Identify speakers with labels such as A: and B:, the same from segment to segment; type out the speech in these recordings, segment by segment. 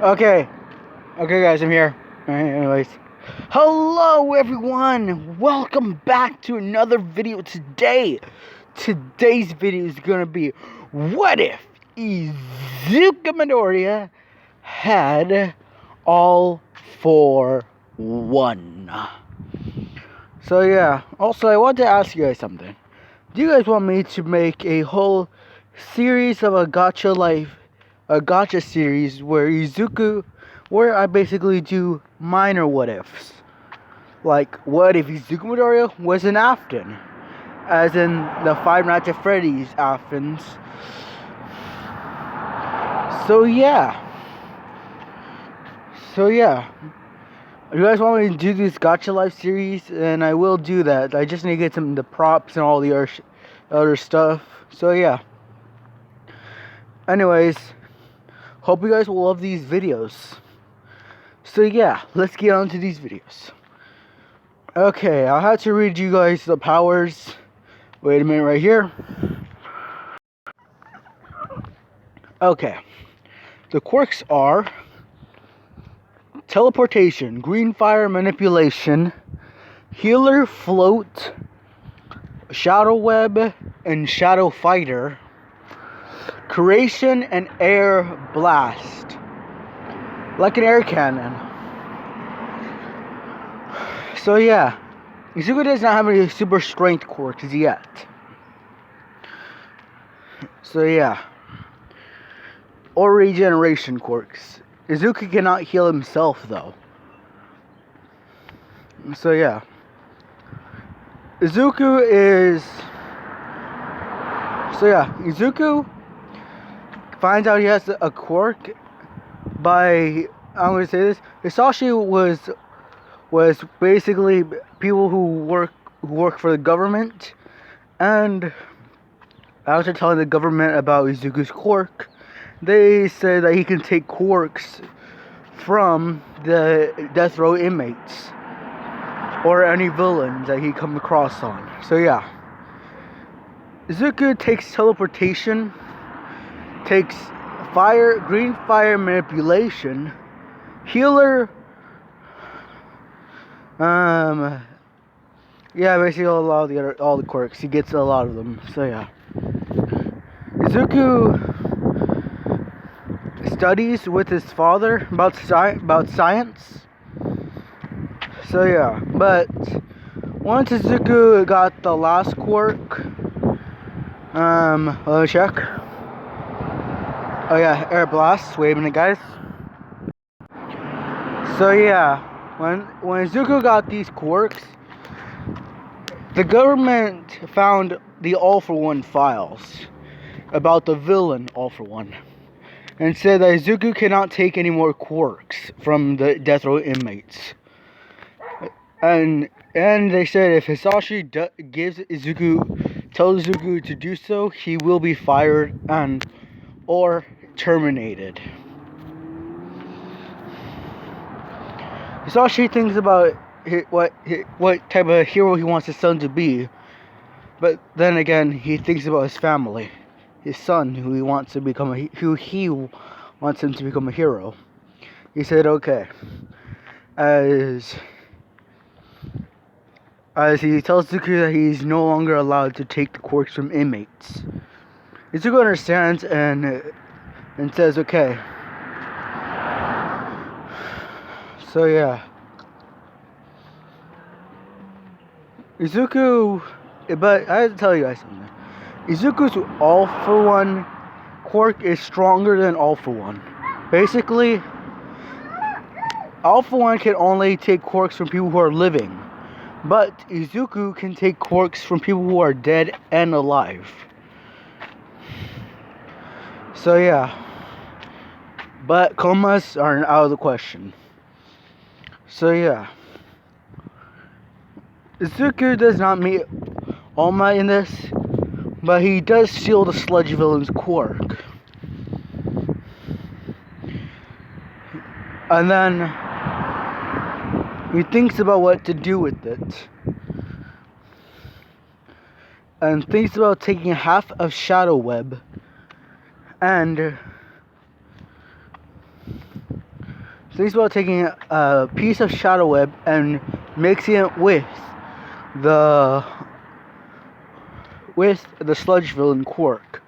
A: Okay. Okay, guys, I'm here. Alright, anyways. Hello, everyone. Welcome back to another video today. Today's video is going to be, what if Izuka Midoriya had all for one? So, yeah. Also, I wanted to ask you guys something. Do you guys want me to make a whole series of a gacha series where I basically do minor what ifs? Like, what if Izuku Midoriya was an Afton? As in the Five Nights at Freddy's Aftons. So yeah. You guys want me to do this Gacha Life series? And I will do that. I just need to get some of the props and all the other stuff. So yeah. Anyways, hope you guys will love these videos. So yeah, let's get on to these videos. Okay, I had to read you guys the powers. Wait a minute right here. Okay. The quirks are teleportation, green fire manipulation, healer float, shadow web, and shadow fighter, creation and air blast, like an air cannon. So yeah, Izuku does not have any super strength quirks yet. So yeah, or regeneration quirks. Izuku cannot heal himself though. So yeah, Izuku finds out he has a quirk by, I'm going to say this, Hisashi was basically people who work for the government, and after telling the government about Izuku's quirk, they said that he can take quirks from the death row inmates or any villains that he come across on. So yeah, Izuku takes teleportation, takes green fire manipulation, healer, yeah, basically all the quirks. He gets a lot of them. So yeah, Izuku studies with his father about science. So yeah, but once Izuku got the last quirk, let me check. Oh yeah, air blast. Wait a minute, guys. So yeah, when Izuku got these quirks, the government found the All for One files about the villain All for One, and said that Izuku cannot take any more quirks from the death row inmates. And they said if Hisashi tells Izuku to do so, he will be fired or terminated. Hisashi thinks about what type of hero he wants his son to be, but then again he thinks about his family, his son, who he wants him to become a hero. He said, okay, as he tells Izuku that he's no longer allowed to take the quirks from inmates. Izuku understands and says, okay. So yeah, Izuku, but I have to tell you guys something. Izuku's All for One quirk is stronger than All for One. Basically, All for One can only take quirks from people who are living, but Izuku can take quirks from people who are dead and alive. So yeah, but comas are out of the question. So yeah, Izuku does not meet All Might in this, but he does steal the sludge villain's quirk. And then he thinks about what to do with it. and thinks about taking half of Shadow Web and thinks about taking a piece of Shadow Web and mixing it the with the sludge villain Quirk.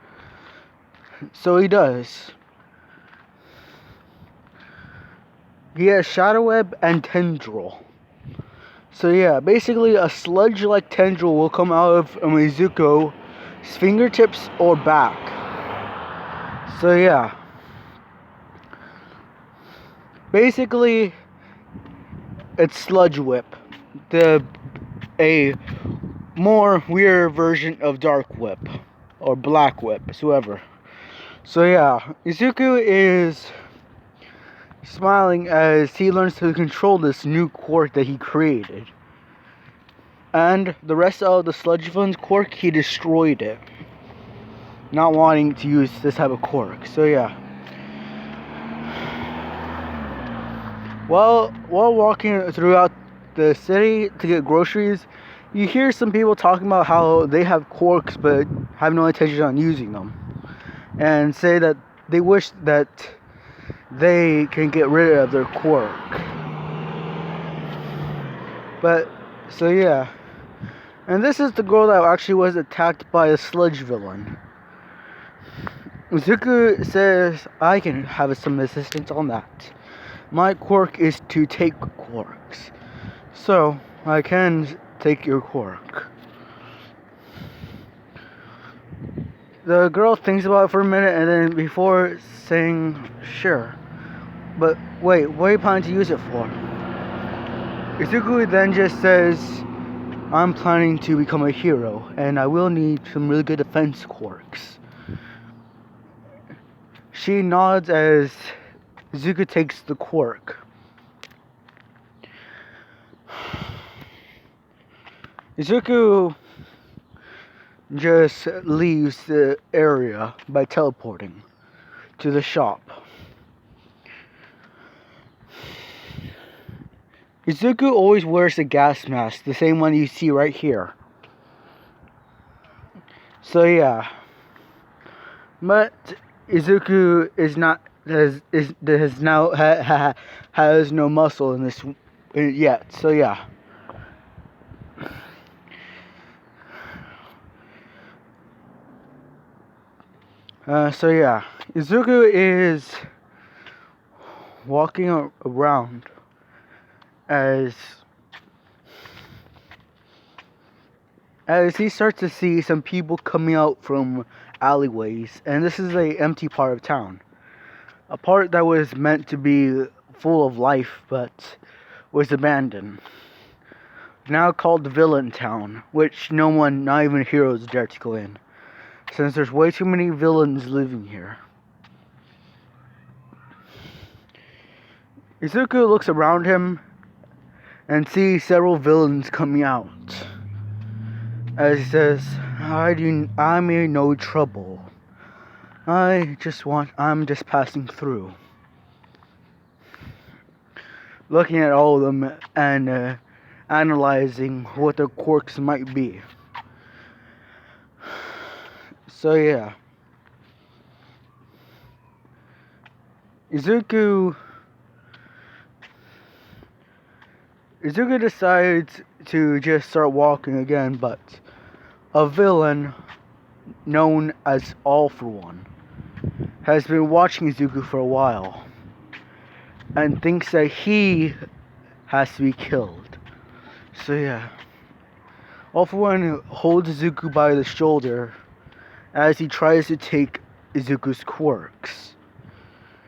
A: So he does. He has Shadow Web and Tendril. So yeah, basically a sludge-like tendril will come out of Izuku's fingertips or back. So yeah. Basically, it's Sludge Whip. A more weird version of Dark Whip. Or Black Whip, whoever. So yeah, Izuku is smiling as he learns to control this new quirk that he created. And the rest of the Sludge Villain's quirk, he destroyed it. Not wanting to use this type of quirk. So yeah. While walking throughout the city to get groceries, you hear some people talking about how they have quirks but have no intention on using them. And say that they wish that they can get rid of their quirk. But, so yeah. And this is the girl that actually was attacked by a sludge villain. Izuku says, I can have some assistance on that. My quirk is to take quirks. So, I can take your quirk. The girl thinks about it for a minute and then before saying, sure. But wait, what are you planning to use it for? Izuku then just says, I'm planning to become a hero and I will need some really good defense quirks. She nods as Izuku takes the quirk. Izuku just leaves the area by teleporting to the shop. Izuku always wears a gas mask, the same one you see right here. So yeah. But Izuku has no muscle in this yet. So yeah. So yeah, Izuku is walking around as he starts to see some people coming out from alleyways, and this is a empty part of town, a part that was meant to be full of life but was abandoned, now called the Villain Town, which no one, not even heroes, dare to go in, since there's way too many villains living here. Izuku looks around him and sees several villains coming out. As he says, I'm in no trouble. I'm just passing through. Looking at all of them and analyzing what their quirks might be. So yeah. Izuku decides to just start walking again, but a villain known as All For One has been watching Izuku for a while and thinks that he has to be killed. So yeah. All For One holds Izuku by the shoulder as he tries to take Izuku's quirks.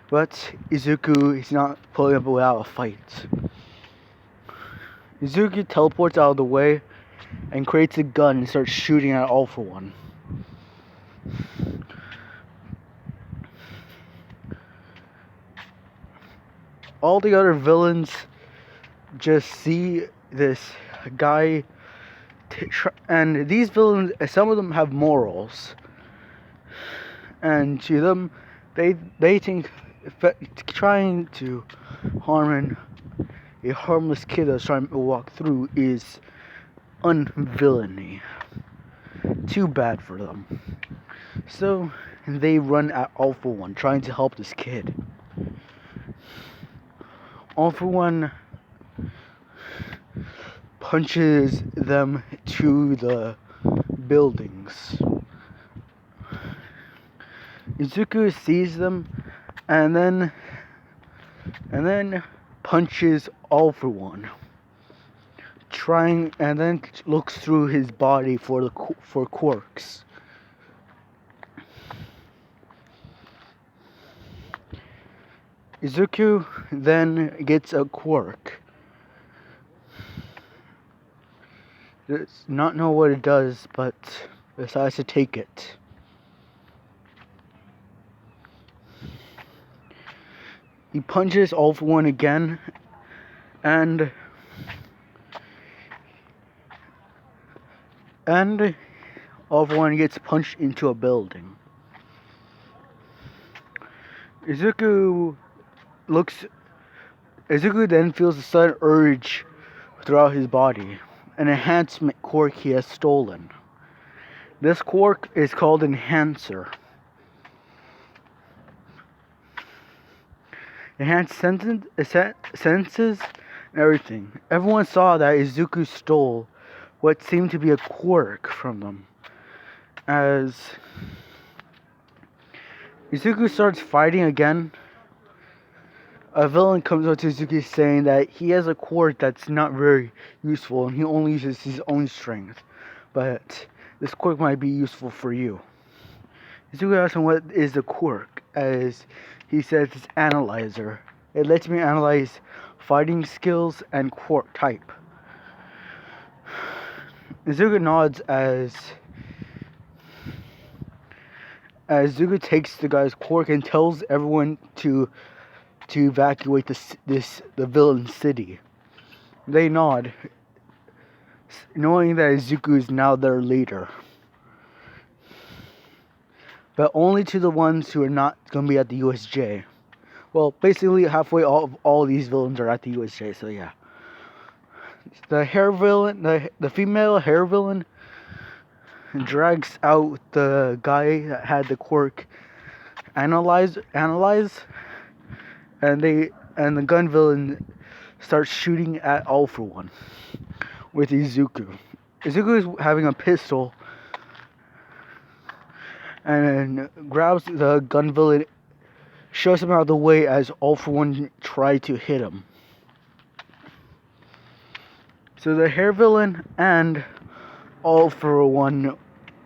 A: But Izuku is not pulling up without a fight. Izuku teleports out of the way and creates a gun and starts shooting at All For One. All the other villains just see this guy, and these villains, some of them have morals, and to them, they think trying to harm a harmless kid that's trying to walk through is unvillainy. too bad for them. So they run at All For One, trying to help this kid. All For One punches them to the buildings. Izuku sees them and then punches All For One, trying, and then looks through his body for quirks. Izuku then gets a quirk. Does not know what it does, but decides to take it. He punches All For One again, and All For One gets punched into a building. Izuku then feels a sudden urge throughout his body, an enhancement quirk he has stolen. This quirk is called Enhancer. Enhanced senses and everything. Everyone saw that Izuku stole what seemed to be a quirk from them. As Izuku starts fighting again, a villain comes up to Izuku saying that he has a quirk that's not very useful and he only uses his own strength. But this quirk might be useful for you. Izuku asks him what is the quirk, as he says it's Analyzer. It lets me analyze fighting skills and quirk type. Izuku nods as Izuku takes the guy's quirk and tells everyone to evacuate the villain city. They nod, knowing that Izuku is now their leader. But only to the ones who are not going to be at the USJ. Well, basically halfway all these villains are at the USJ, so yeah. The hair villain, the female hair villain, drags out the guy that had the quirk analyze, and the gun villain starts shooting at All For One with Izuku. Izuku is having a pistol and grabs the gun villain, shows him out of the way as All For One tried to hit him. So the hair villain and All For One,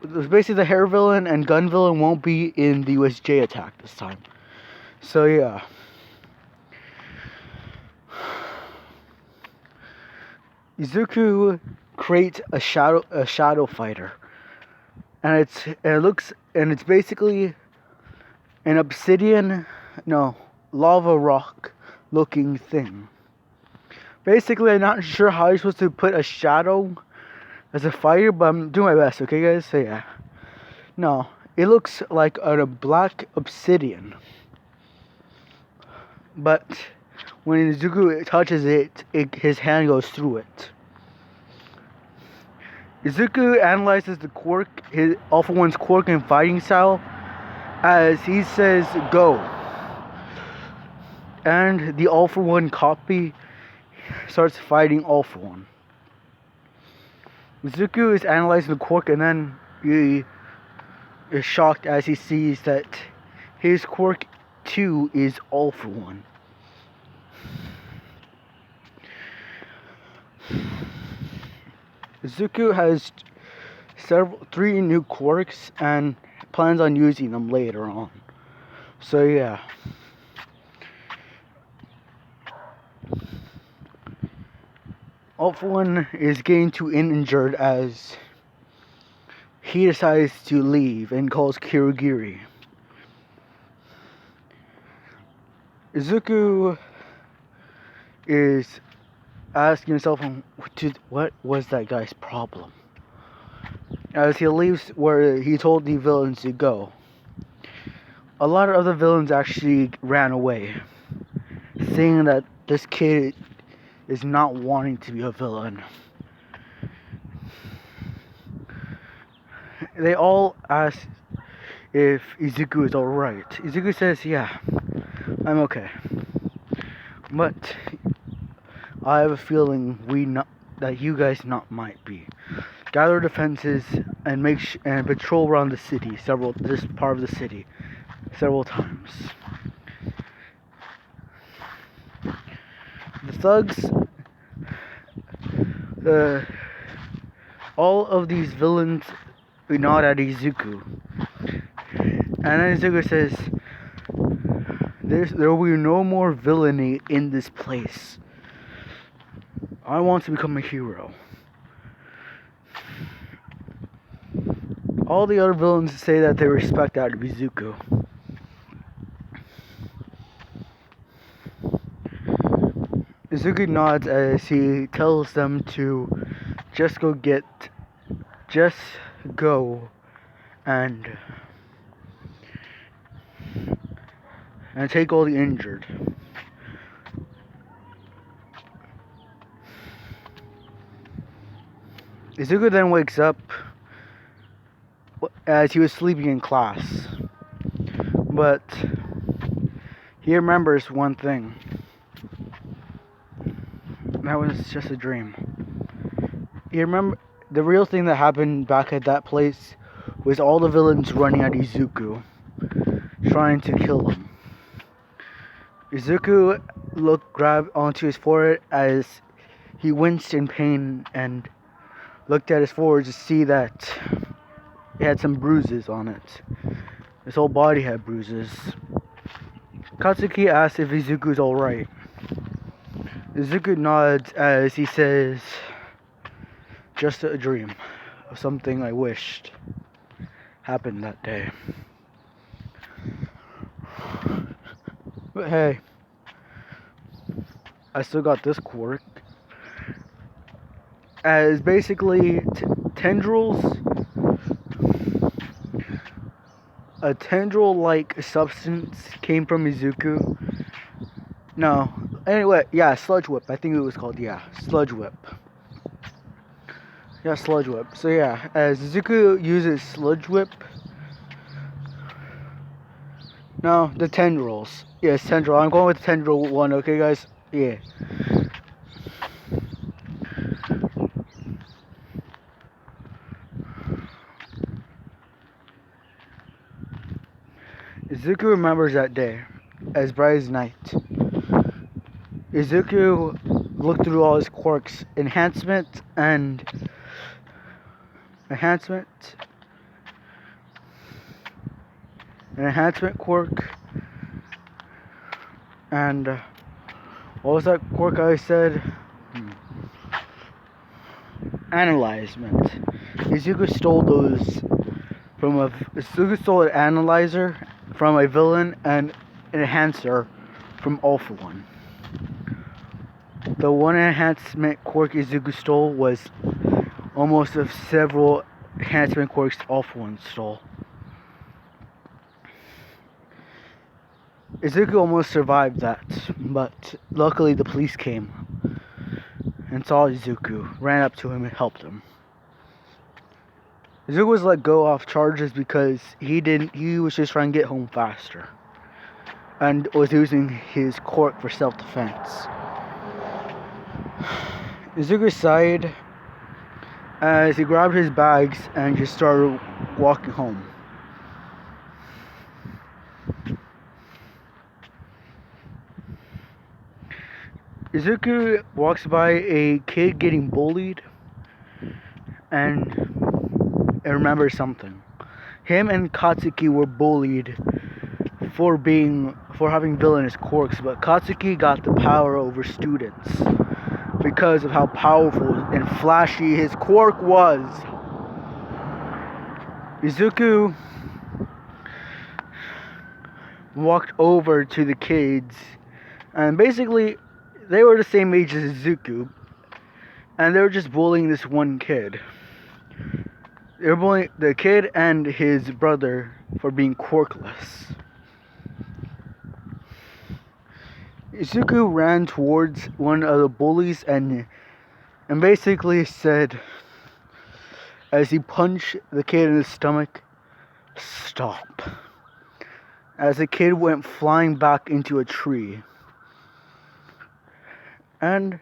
A: basically the hair villain and gun villain won't be in the USJ attack this time. So yeah. Izuku creates a shadow fighter, and it's basically an lava rock looking thing. Basically, I'm not sure how you're supposed to put a shadow as a fighter, but I'm doing my best, okay guys? So yeah. No, it looks like a black obsidian. But when Izuku touches it, his hand goes through it. Izuku analyzes the quirk, his All For One's quirk and fighting style, as he says, "Go." And the All For One copy starts fighting All For One. Izuku is analyzing the quirk, and then he is shocked as he sees that his quirk too is All For One. Izuku has 3 new quirks and plans on using them later on. So yeah. All For One is getting too injured as he decides to leave and calls Kirigiri. Izuku is asking himself, what was that guy's problem? As he leaves where he told the villains to go, a lot of other villains actually ran away, seeing that this kid is not wanting to be a villain. they all ask if Izuku is alright. Izuku says, yeah, I'm okay. But I have a feeling that you guys might be. Gather defenses and and patrol around the city this part of the city several times. The thugs, all of these villains nod at Izuku. And then Izuku says, there will be no more villainy in this place. I want to become a hero. All the other villains say that they respect that of Izuku. Izuku nods as he tells them to just go and take all the injured. Izuku then wakes up as he was sleeping in class, but he remembers one thing. That was just a dream. You remember the real thing that happened back at that place was all the villains running at Izuku, trying to kill him. Izuku grabbed onto his forehead as he winced in pain and looked at his forehead to see that it had some bruises on it. His whole body had bruises. Katsuki asks if Izuku's alright. Izuku nods as he says, just a dream of something I wished happened that day. But hey, I still got this quirk. As basically tendrils, a tendril-like substance came from Izuku. No, anyway, yeah, sludge whip. I think it was called, sludge whip. Yeah, sludge whip. So yeah, as Izuku uses sludge whip. No, the tendrils. Yes, tendril. I'm going with the tendril one, okay, guys? Yeah. Izuku remembers that day as bright as night. Izuku looked through all his quirks, enhancement quirk, and what was that quirk I said? Analyzement. Izuku stole an analyzer from a villain and an enhancer from All For One. The one enhancement quirk Izuku stole was almost of several enhancement quirks All For One stole. Izuku almost survived that, but luckily the police came and saw Izuku, ran up to him and helped him. Izuku was let go off charges because he was just trying to get home faster and was using his quirk for self-defense. Izuku sighed as he grabbed his bags and just started walking home. Izuku walks by a kid getting bullied and remembers something. Him and Katsuki were bullied for having villainous quirks, but Katsuki got the power over students because of how powerful and flashy his quirk was. Izuku walked over to the kids, and basically they were the same age as Izuku, and they were just bullying this one kid. They were bullying the kid and his brother for being quirkless. Izuku ran towards one of the bullies and basically said, as he punched the kid in the stomach. Stop. As the kid went flying back into a tree. And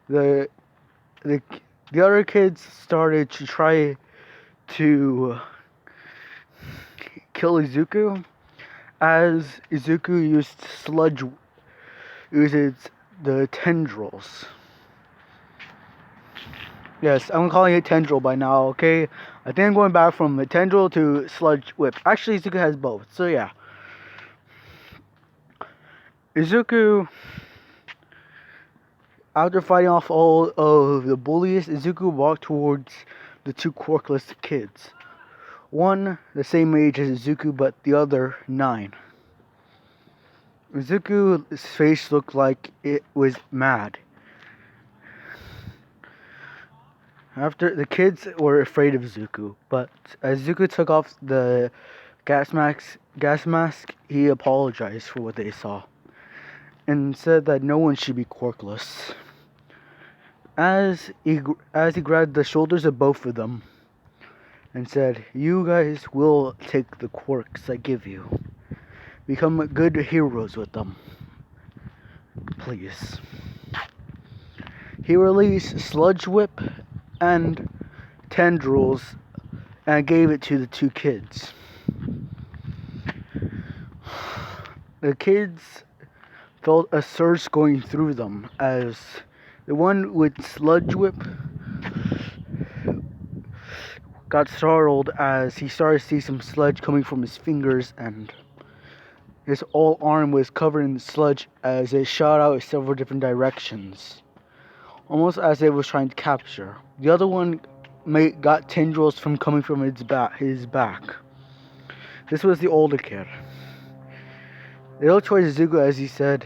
A: the the the other kids started to try to kill Izuku, as Izuku uses the tendrils. Yes, I'm calling it tendril by now, okay? I think I'm going back from the tendril to sludge whip. Actually, Izuku has both, so yeah. Izuku, after fighting off all of the bullies, Izuku walked towards the two quirkless kids. One the same age as Izuku, but the other 9. Izuku's face looked like it was mad. After the kids were afraid of Izuku, but as Izuku took off the gas mask, he apologized for what they saw and said that no one should be quirkless. As he grabbed the shoulders of both of them and said, "You guys will take the quirks I give you. Become good heroes with them, please." He released Sludge Whip and Tendrils and gave it to the two kids. The kids felt a surge going through them as the one with Sludge Whip got startled as he started to see some sludge coming from his fingers, and his whole arm was covered in sludge as it shot out in several different directions, almost as it was trying to capture. The other one got tendrils from coming from his back. This was the older kid. They looked towards Izuku as he said,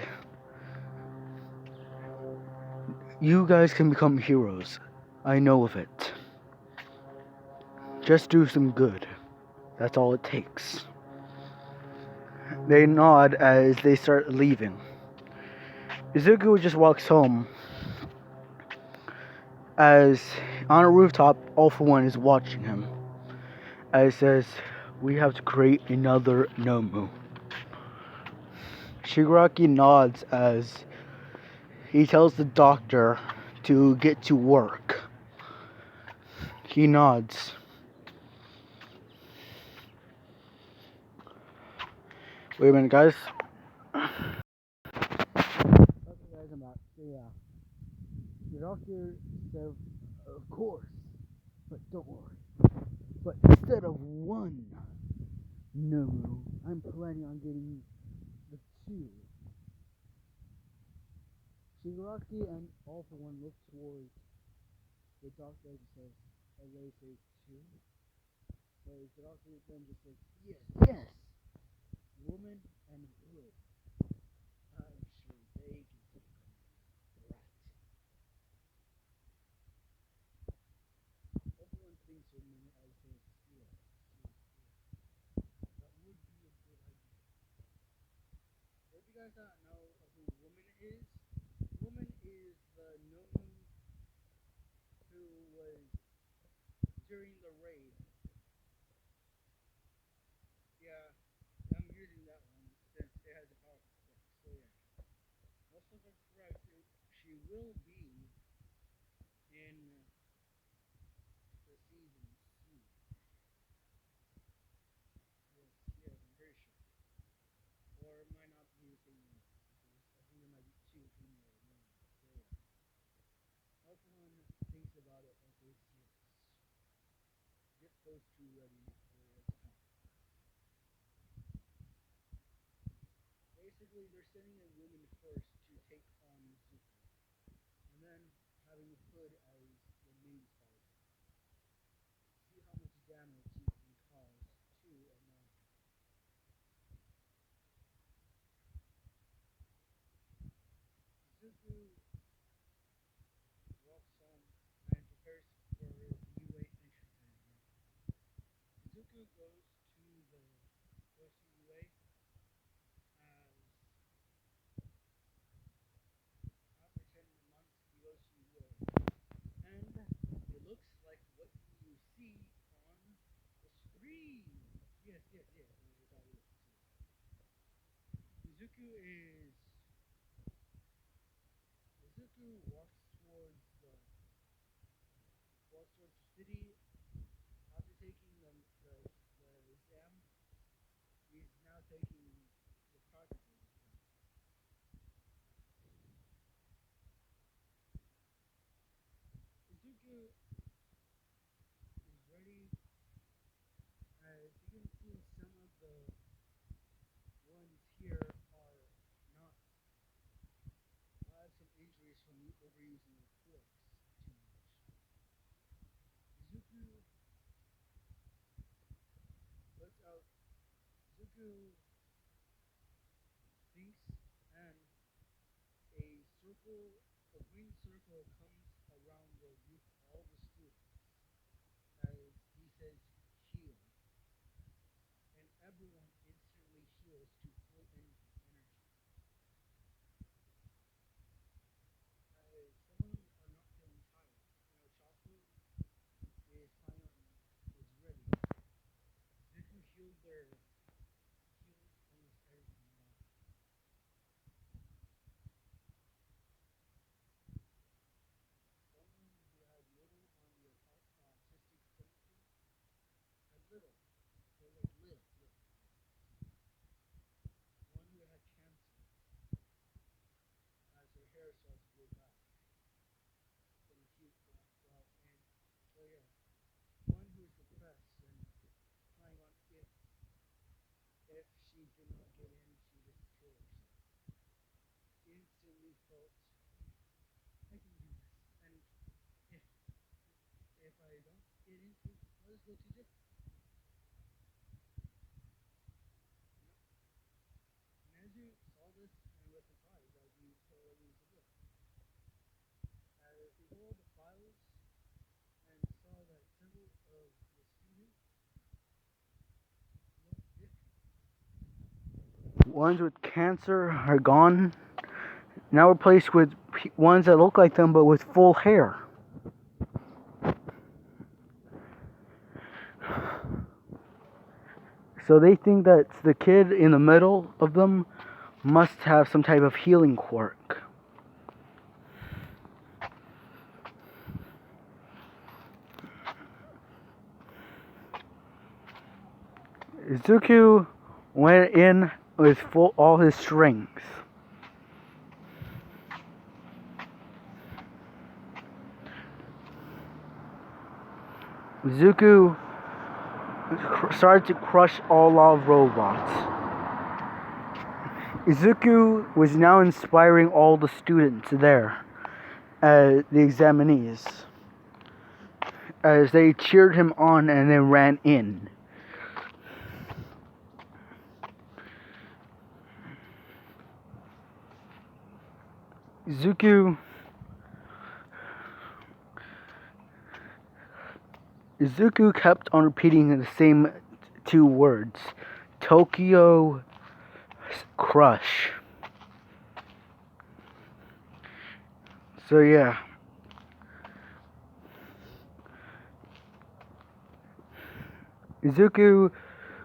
A: "You guys can become heroes. I know of it. Just do some good. That's all it takes." They nod as they start leaving. Izuku just walks home as on a rooftop, All For One is watching him. As he says, "We have to create another Nomu." Shigaraki nods as he tells the doctor to get to work. He nods. Wait a minute, guys. Okay, guys, I'm back. So, yeah. The doctor said, "Of course, but don't worry. But instead of one Nomu, I'm planning on getting the 2. Shigaraki and All For One look towards the doctor and says, as they say 2. But the doctor then just says, "Yes, yes, woman and hood. I'm sure they can take on that." All For One thinks for a minute as he says, "Yes, yes, yes. That would be a good idea." So if you guys don't know who Woman is, Woman is the Nomu who was during the raid. Yeah, I'm using that one since it has a powerful quirk. So yeah, most of us correct. She will be in the season 2. Yes, yes, I'm very sure. Or it might not be the same one because I think there might be 2 female women. So yeah, Alpha One thinks about it and says yes. Get those 2 ready for attack. Basically, they're sending a woman first to take on Zuko, and then having Hood as the main fighter. See how much damage he can cause to a monster. Zuko walks on and prepares for the UA entry time. Zuko goes to UA as after 10 months he goes to UA. And it looks like what he Izuku is Izuku walks towards the city after taking the exam. He's now taking the practical exam. Izuku is ready. As you can see, some of the ones here are not have some injuries from overusing the quirks too much. Izuku lets out. Izuku thinks, and a green circle comes around all the students as he says heal, and everyone instantly heals to full energy. As some of them are not feeling tired. Chocolate is finally is ready. Zuku healed almost everything around. Someone who had little on the autistic spectrum had little. So like little. One who had cancer as her hair starts to grow back from the heat. And so yeah, one who is depressed and planning on if she did not get in, she just kill herself. Instantly felt I can do this, and if I don't get into, I'll just go to different. Nezu saw this and was surprised as he saw what he was doing. As he rolled the files and saw that several of the students looked different. Ones with cancer are gone, now replaced with ones that look like them but with full hair. So they think that the kid in the middle of them must have some type of healing quirk. Izuku went in with all his strength. Izuku started to crush all of robots. Izuku was now inspiring all the students there, the examinees, as they cheered him on and then ran in. Izuku kept on repeating the same two words, Tokyo Crush. So yeah. Izuku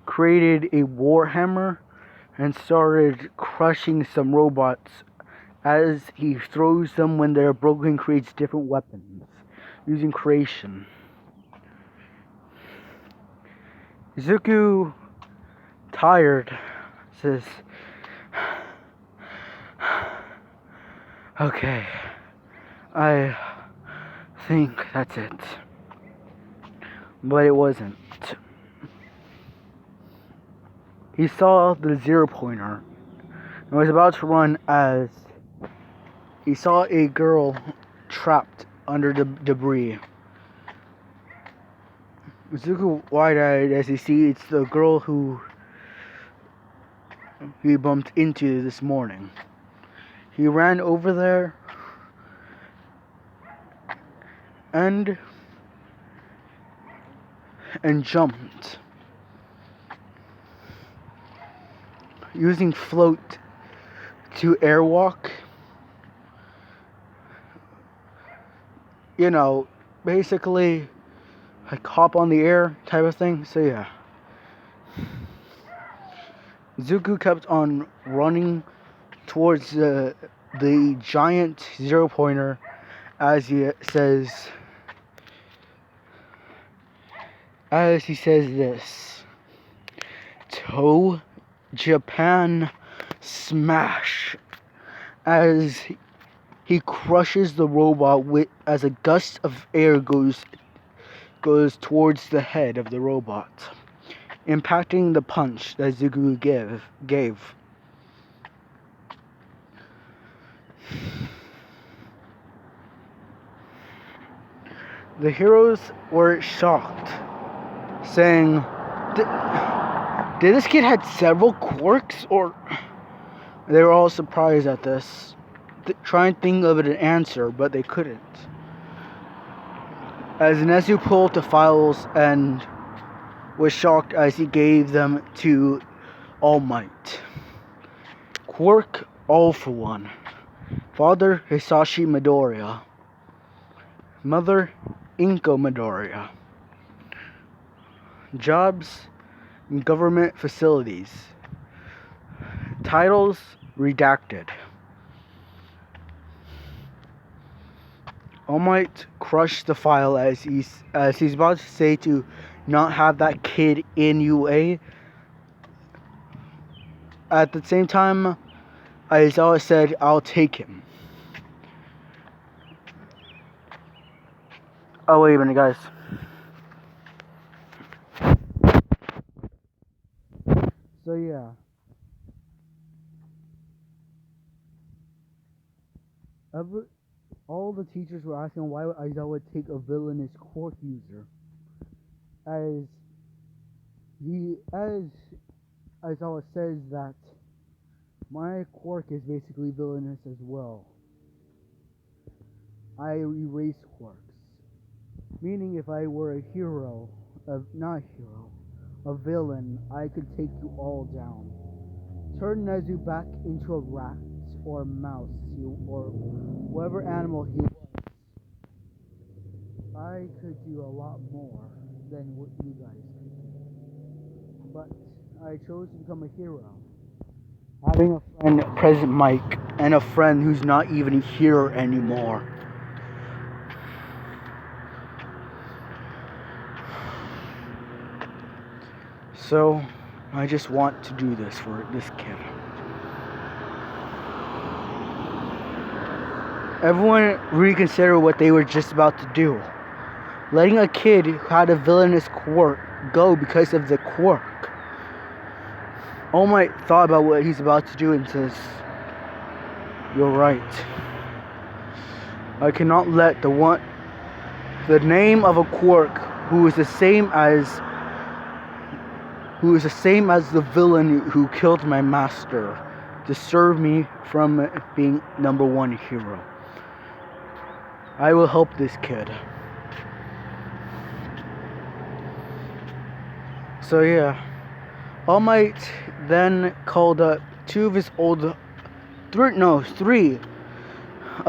A: created a warhammer and started crushing some robots. As he throws them when they're broken, creates different weapons using creation. Izuku, tired, says, okay, I think that's it. But it wasn't. He saw the 0-pointer and was about to run as he saw a girl trapped under the debris. Izuku wide-eyed as he sees it's the girl who he bumped into this morning. He ran over there and jumped. Using float to airwalk. Basically like hop on the air type of thing. So yeah. Zuko kept on running towards the giant zero-pointer as he says this. To Japan smash, as he crushes the robot as a gust of air goes towards the head of the robot, impacting the punch that Zuko gave. The heroes were shocked, saying, did this kid had several quirks? Or they were all surprised at this, trying to think of an answer, but they couldn't. As Nezu pulled the files and was shocked as he gave them to All Might. Quirk All for One. Father Hisashi Midoriya. Mother Inko Midoriya. Jobs in government facilities. Titles redacted. All Might crushed the file as he's about to say to not have that kid in UA. At the same time, Aizawa said, I'll take him. Oh, wait a minute, guys. So, yeah. All the teachers were asking why would Aizawa would take a villainous quirk user. As Aizawa says that my quirk is basically villainous as well. I erase quirks. Meaning if I were a hero, a villain, I could take you all down. Turn Nezu back into a rat or a mouse or whatever animal he was. I could do a lot more than what you guys did. But I chose to become a hero. Having a friend, President Mike, and a friend who's not even here anymore. So, I just want to do this for this kid. Everyone reconsider what they were just about to do. Letting a kid who had a villainous quirk go because of the quirk. All Might thought about what he's about to do and says, you're right. I cannot let the name of a quirk who is the same as the villain who killed my master disturb me from being #1 hero. I will help this kid. So yeah, All Might then called up three of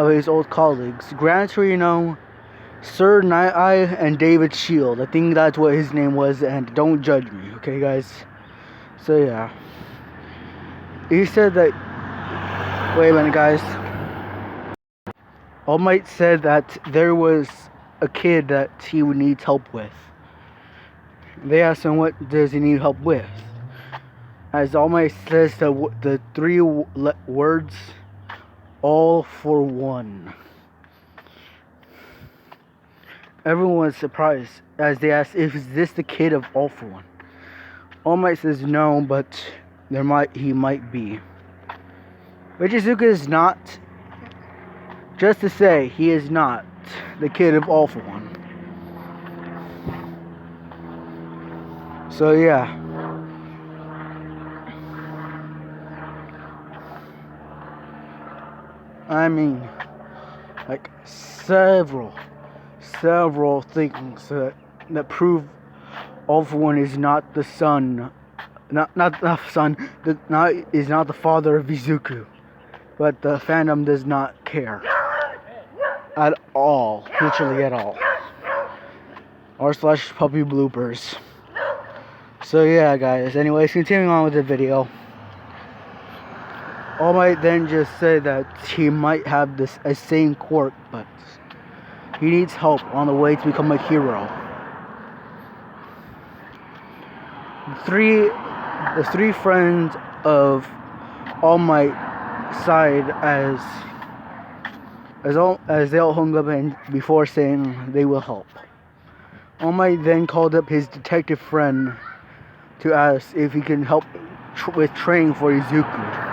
A: his old colleagues, Gran Torino, Sir Night-Eye, and David Shield. I think that's what his name was, and don't judge me, okay guys? So yeah. He said that, wait a minute guys. All Might said that there was a kid that he would need help with. They asked him what does he need help with. As All Might says the three words, all for one. Everyone was surprised as they asked, is this the kid of All for One? All Might says no, but he might be. Ichizuka is not, just to say, he is not the kid of All for One. So yeah. I mean, like several things that prove All for One is not the son, not the son, is not the father of Izuku. But the fandom does not care at all, literally at all. r/puppy bloopers. So yeah, guys. Anyways, continuing on with the video. All Might then just said that he might have this same quirk, but he needs help on the way to become a hero. The three friends of All Might sighed as they all hung up and before saying they will help. All Might then called up his detective friend to ask if he can help with training for Izuku.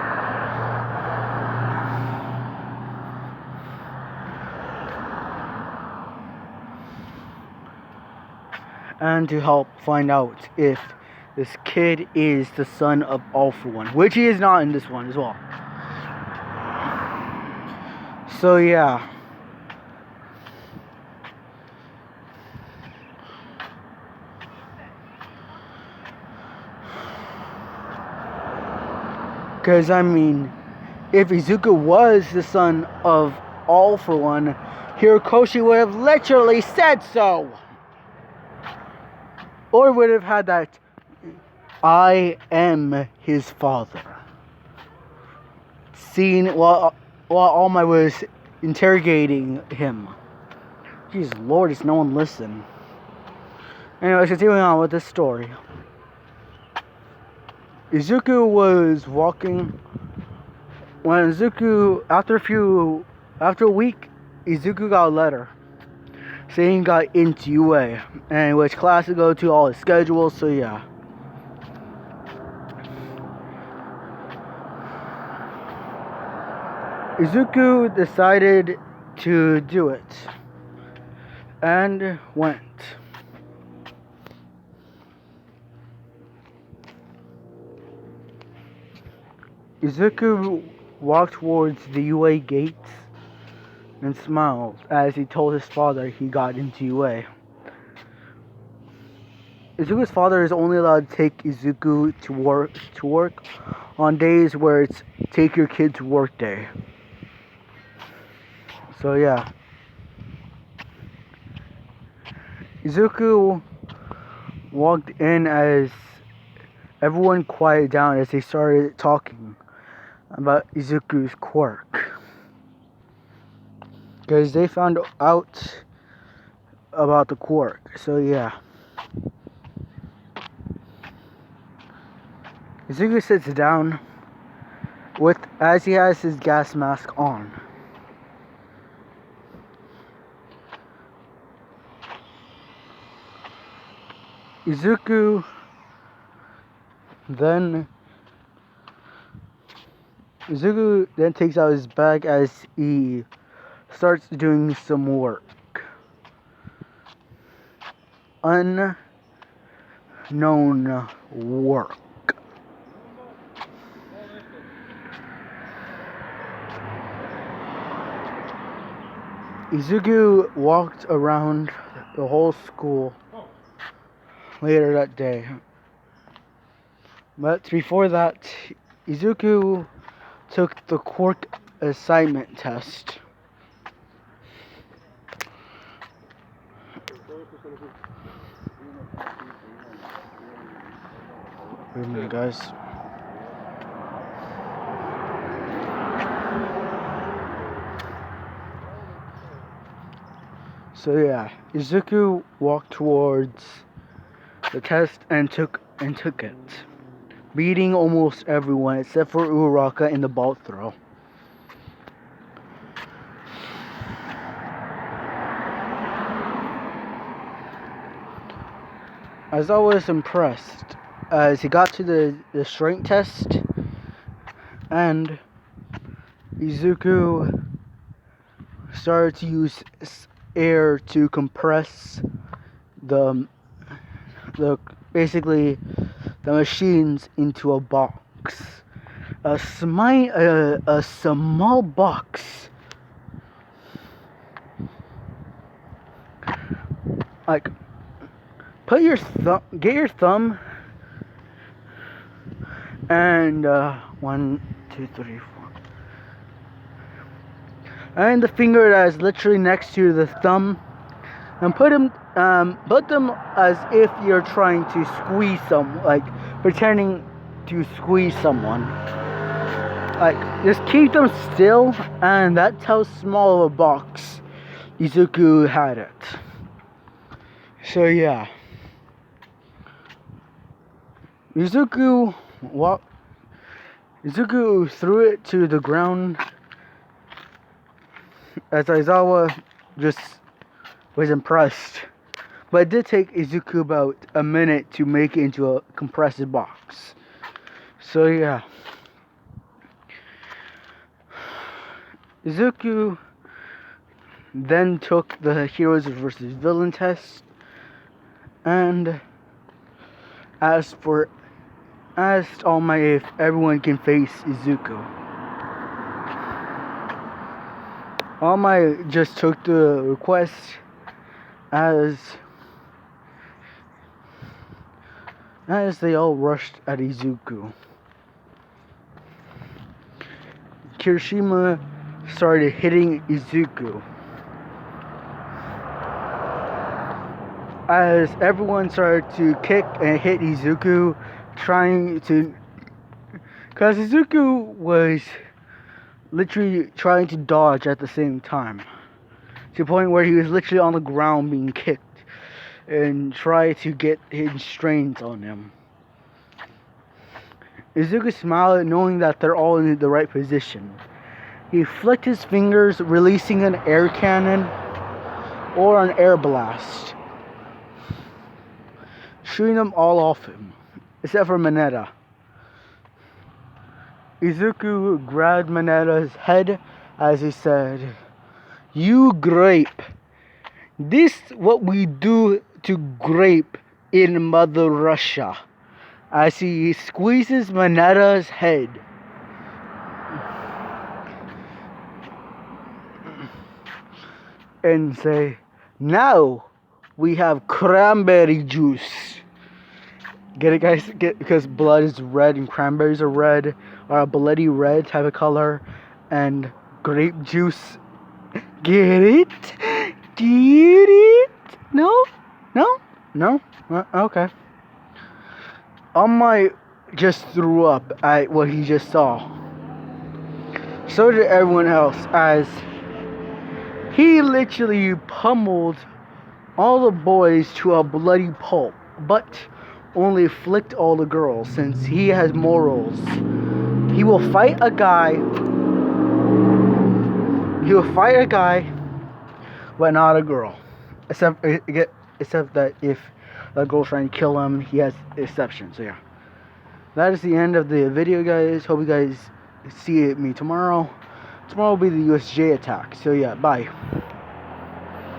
A: And to help find out if this kid is the son of All For One, which he is not in this one as well. So yeah. Because, I mean, if Izuku was the son of All For One, Hirokoshi would have literally said so. Or would have had that, I am his father scene while All Might was interrogating him. Jesus Lord, does no one listen? Anyways, continuing on with this story. Izuku was walking. When Izuku, after a week, Izuku got a letter saying he got into UA and which class to go to, all his schedules. So yeah. Izuku decided to do it and went. Izuku walked towards the UA gates and smiled as he told his father he got into UA. Izuku's father is only allowed to take Izuku to work on days where it's take your kid to work day. So yeah. Izuku walked in as everyone quieted down as they started talking about Izuku's quirk. Because they found out about the quirk. So yeah. Izuku sits down as he has his gas mask on. Izuku then takes out his bag as he starts doing some work. Unknown work. Izuku walked around the whole school later that day. But before that, Izuku took the quirk assignment test. Wait a minute, guys. So yeah, Izuku walked towards the test and took it, beating almost everyone except for Uraraka in the ball throw. As I was impressed as he got to the strength test, and Izuku started to use air to compress basically the machines into a box, a small box, like get your thumb and 1, 2, 3, 4. And the finger that is literally next to the thumb, and put them as if you're trying to squeeze pretending to squeeze someone. Like, just keep them still, and that's how small of a box Izuku had it. So yeah. Izuku threw it to the ground as Aizawa just was impressed. But it did take Izuku about a minute to make it into a compressed box. So yeah. Izuku then took the heroes versus villain test and asked All Might if everyone can face Izuku. All Might just took the request as they all rushed at Izuku. Kirishima started hitting Izuku. As everyone started to kick and hit Izuku, because Izuku was literally trying to dodge at the same time, to the point where he was literally on the ground being kicked and try to get his strains on him. Izuku smiled knowing that they're all in the right position. He flicked his fingers, releasing an air cannon or an air blast, shooting them all off him, except for Mineta. Izuku grabbed Mineta's head as he said, "You grape. This what we do to grape in Mother Russia," as he squeezes Mineta's head. And say, "Now we have cranberry juice." Get it, guys? Because blood is red and cranberries are red, or a bloody red type of color, and grape juice. Get it? Get it? No? Okay. All Might just threw up at what he just saw. So did everyone else, as he literally pummeled all the boys to a bloody pulp, but only flicked all the girls, since he has morals. He will fight a guy, but not a girl. Except that if a girl's trying to kill him, he has exceptions. So yeah. That is the end of the video, guys. Hope you guys see me tomorrow. Tomorrow will be the USJ attack. So yeah, bye.